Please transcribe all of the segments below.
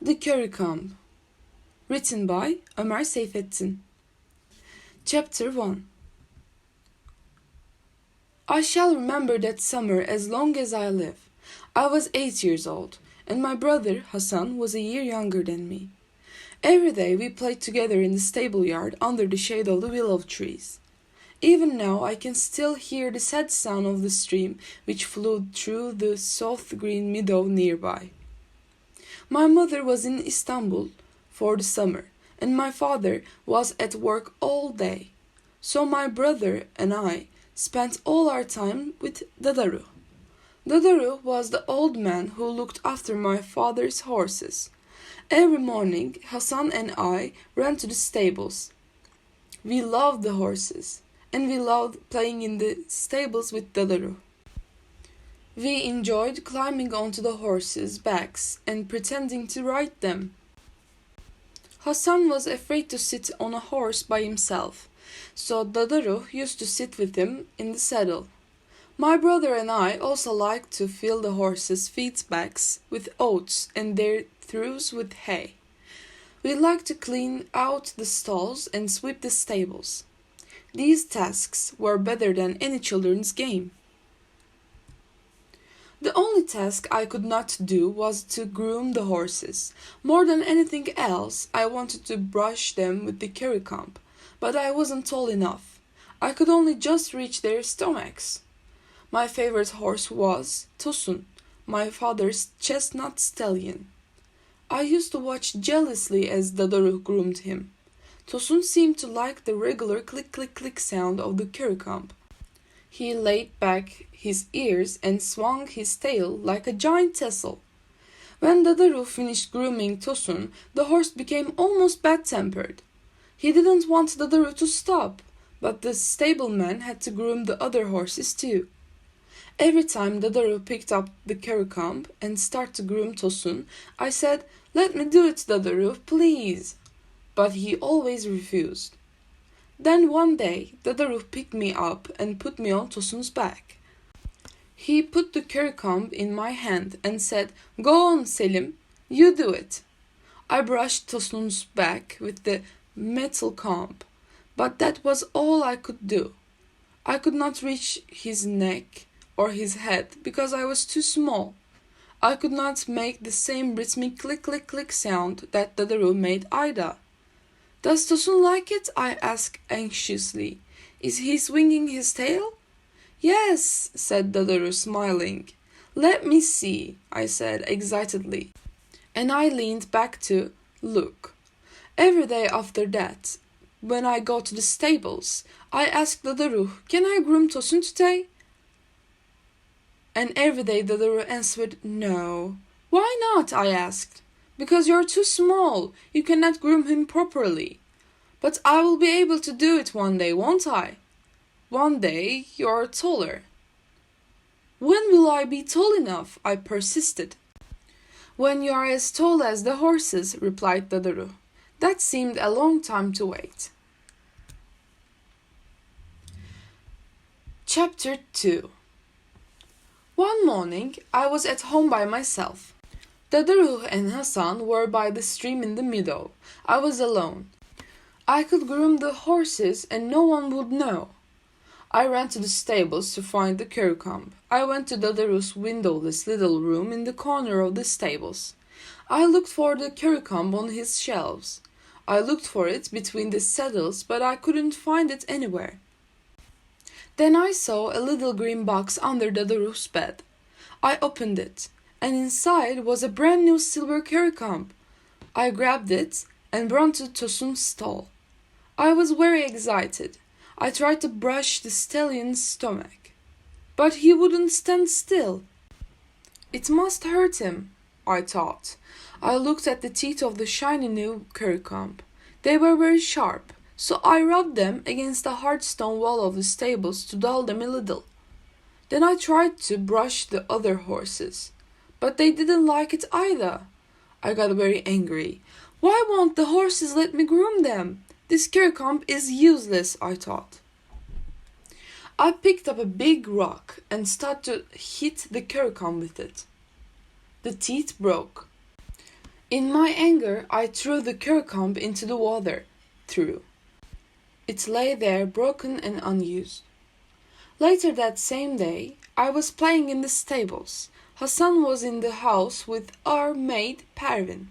The Currycumb, written by Ömer Seyfettin. Chapter 1. I shall remember that summer as long as I live. I was 8 years old, and my brother Hassan was a year younger than me. Every day we played together in the stable yard under the shade of the willow trees. Even now I can still hear the sad sound of the stream which flowed through the soft green meadow nearby. My mother was in Istanbul for the summer, and my father was at work all day. So my brother and I spent all our time with Dadaru. Dadaru was the old man who looked after my father's horses. Every morning Hassan and I ran to the stables. We loved the horses, and we loved playing in the stables with Dadaru. We enjoyed climbing onto the horses' backs and pretending to ride them. Hassan was afraid to sit on a horse by himself, so Dadaru used to sit with him in the saddle. My brother and I also liked to fill the horses' feet backs with oats and their throws with hay. We liked to clean out the stalls and sweep the stables. These tasks were better than any children's game. The only task I could not do was to groom the horses. More than anything else, I wanted to brush them with the currycumb, but I wasn't tall enough. I could only just reach their stomachs. My favorite horse was Tosun, my father's chestnut stallion. I used to watch jealously as Dadaru groomed him. Tosun seemed to like the regular click-click-click sound of the currycumb. He laid back his ears and swung his tail like a giant tassel. When Dadaru finished grooming Tosun, the horse became almost bad-tempered. He didn't want Dadaru to stop, but the stableman had to groom the other horses too. Every time Dadaru picked up the currycumb and started to groom Tosun, I said, "Let me do it, Dadaru, please." But he always refused. Then one day, Dadaru picked me up and put me on Tosun's back. He put the currycumb in my hand and said, "Go on, Selim, you do it." I brushed Tosun's back with the metal comb, but that was all I could do. I could not reach his neck or his head because I was too small. I could not make the same rhythmic click-click-click sound that Dadaru made either. "Does Tosun like it?" I asked anxiously. "Is he swinging his tail?" "Yes," said Dadaru, smiling. "Let me see," I said excitedly, and I leaned back to look. Every day after that, when I go to the stables, I ask Dadaru, "Can I groom Tosun today?" And every day Dadaru answered, "No." "Why not?" I asked. "Because you're too small. You cannot groom him properly." "But I will be able to do it one day, won't I?" "One day you're taller." "When will I be tall enough?" I persisted. "When you are as tall as the horses," replied Dadaru. That seemed a long time to wait. Chapter 2. One morning I was at home by myself. Dadaru and Hassan were by the stream in the meadow. I was alone. I could groom the horses and no one would know. I ran to the stables to find the currycumb. I went to Dadaru's windowless little room in the corner of the stables. I looked for the currycumb on his shelves. I looked for it between the saddles, but I couldn't find it anywhere. Then I saw a little green box under Dadaru's bed. I opened it, and inside was a brand new silver currycumb. I grabbed it and ran to Tosun's stall. I was very excited. I tried to brush the stallion's stomach, but he wouldn't stand still. It must hurt him, I thought. I looked at the teeth of the shiny new currycumb. They were very sharp, so I rubbed them against the hard stone wall of the stables to dull them a little. Then I tried to brush the other horses, but they didn't like it either. I got very angry. Why won't the horses let me groom them? This currycumb is useless, I thought. I picked up a big rock and started to hit the currycumb with it. The teeth broke. In my anger, I threw the currycumb into the water. It lay there broken and unused. Later that same day, I was playing in the stables. Hassan was in the house with our maid Pervin.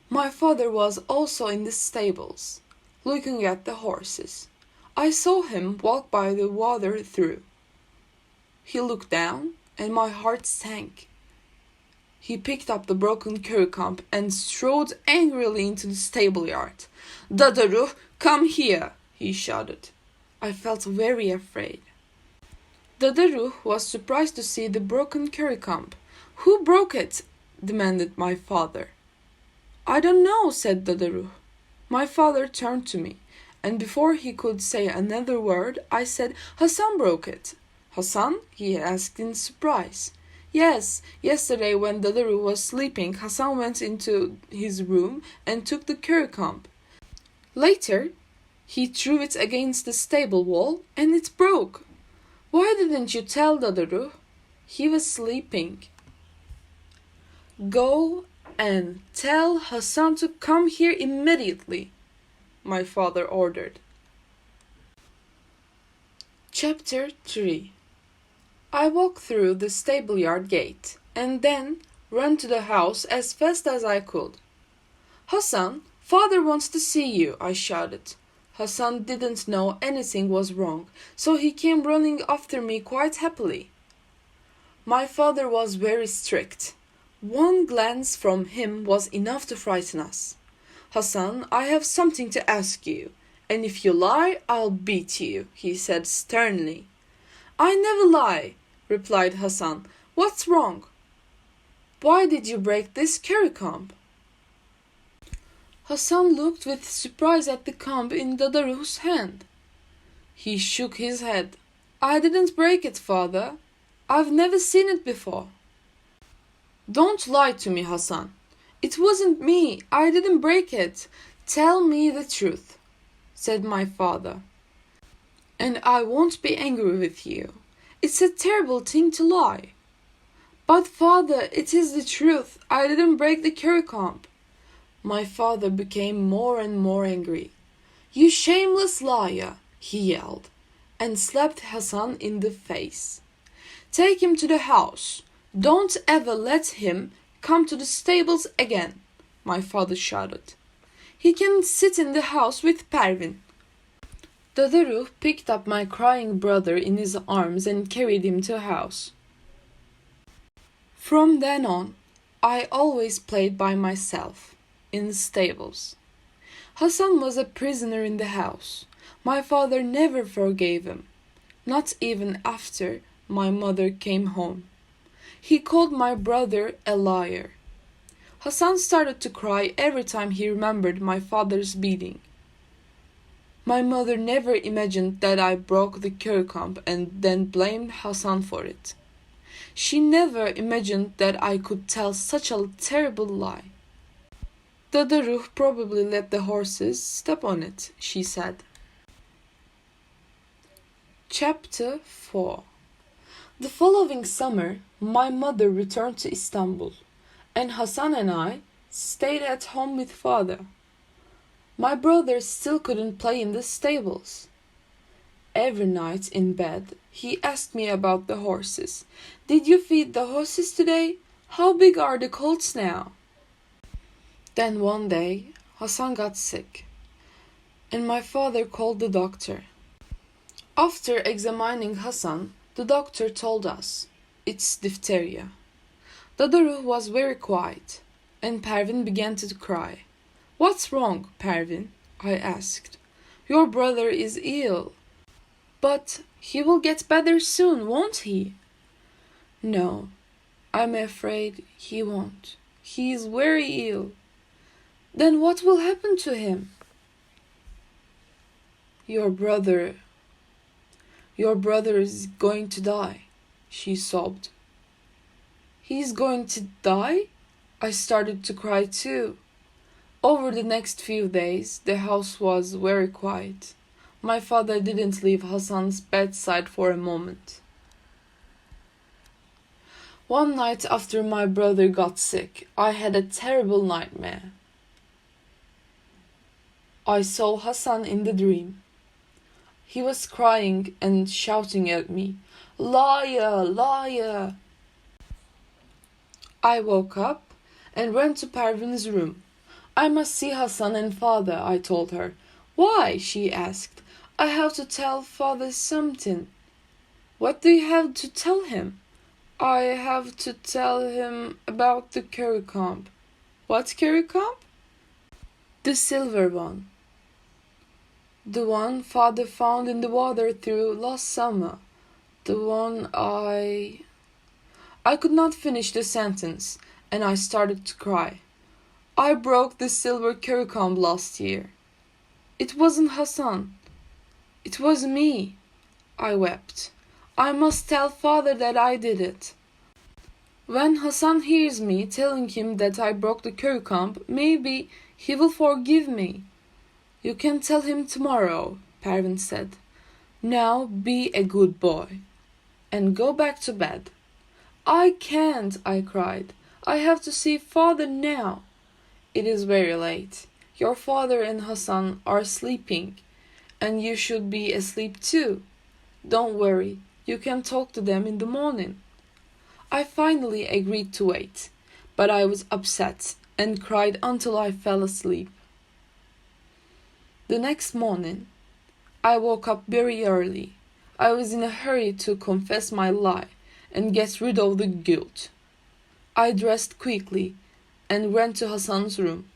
My father was also in the stables, looking at the horses. I saw him walk by the water through. He looked down, and my heart sank. He picked up the broken currycumb and strode angrily into the stable yard. "Dadaru, come here!" he shouted. I felt very afraid. Dadaru was surprised to see the broken currycumb. "Who broke it?" demanded my father. "I don't know," said Dadaru. My father turned to me, and before he could say another word, I said, "Hassan broke it." "Hassan?" he asked in surprise. "Yes, yesterday when Dadaru was sleeping, Hassan went into his room and took the currycumb. Later, he threw it against the stable wall and it broke. Why didn't you tell Dadaru? He was sleeping." "Go and tell Hassan to come here immediately," my father ordered. Chapter 3. I walked through the stable-yard gate and then ran to the house as fast as I could. "Hassan, father wants to see you," I shouted. Hassan didn't know anything was wrong, so he came running after me quite happily. My father was very strict. One glance from him was enough to frighten us. "Hassan, I have something to ask you, and if you lie, I'll beat you," he said sternly. "I never lie," replied Hassan. "What's wrong?" "Why did you break this currycumb?" Hassan looked with surprise at the comb in Dadaru's hand. He shook his head. "I didn't break it, father. I've never seen it before." "Don't lie to me, Hassan. It wasn't me. I didn't break it. Tell me the truth," said my father, "and I won't be angry with you. It's a terrible thing to lie." "But father, it is the truth. I didn't break the currycumb." My father became more and more angry. "You shameless liar," he yelled, and slapped Hassan in the face. "Take him to the house. Don't ever let him come to the stables again," my father shouted. "He can sit in the house with Pervin." Dadaru picked up my crying brother in his arms and carried him to the house. From then on, I always played by myself in the stables. Hassan was a prisoner in the house. My father never forgave him, not even after my mother came home. He called my brother a liar. Hassan started to cry every time he remembered my father's beating. My mother never imagined that I broke the currycumb and then blamed Hassan for it. She never imagined that I could tell such a terrible lie. "Dadaru probably let the horses step on it," she said. Chapter 4. The following summer, my mother returned to Istanbul, and Hassan and I stayed at home with father. My brother still couldn't play in the stables. Every night in bed, he asked me about the horses. "Did you feed the horses today? How big are the colts now?" Then one day, Hassan got sick, and my father called the doctor. After examining Hassan, the doctor told us, "It's diphtheria." Dadaru was very quiet, and Pervin began to cry. "What's wrong, Pervin?" I asked. "Your brother is ill." "But he will get better soon, won't he?" "No, I'm afraid he won't. He is very ill." "Then what will happen to him?" Your brother is going to die," she sobbed. "He's going to die?" I started to cry too. Over the next few days, the house was very quiet. My father didn't leave Hassan's bedside for a moment. One night after my brother got sick, I had a terrible nightmare. I saw Hassan in the dream. He was crying and shouting at me, "Liar, liar!" I woke up and ran to Pervin's room. "I must see Hassan and father," I told her. "Why?" she asked. "I have to tell father something." "What do you have to tell him?" "I have to tell him about the currycumb." "What currycumb?" "The silver one. The one father found in the water through last summer. The one I could not finish the sentence, and I started to cry. "I broke the silver currycumb last year. It wasn't Hassan. It was me." I wept. "I must tell father that I did it. When Hassan hears me telling him that I broke the currycumb, maybe he will forgive me." "You can tell him tomorrow," Pervin said. "Now be a good boy, and go back to bed." "I can't," I cried. "I have to see father now." "It is very late. Your father and Hassan are sleeping, and you should be asleep too. Don't worry, you can talk to them in the morning." I finally agreed to wait, but I was upset and cried until I fell asleep. The next morning, I woke up very early. I was in a hurry to confess my lie and get rid of the guilt. I dressed quickly and ran to Hassan's room.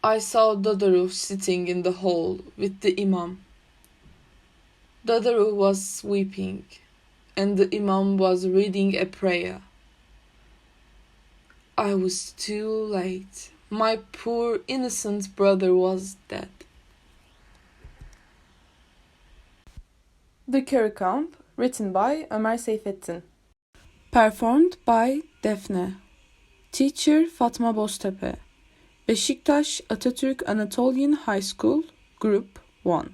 I saw Dadaru sitting in the hall with the imam. Dadaru was weeping, and the imam was reading a prayer. I was too late. My poor innocent brother was dead. The Currycumb, written by Ömer Seyfettin. Performed by Defne. Teacher Fatma Boztepe. Beşiktaş Atatürk Anatolian High School, Group 1.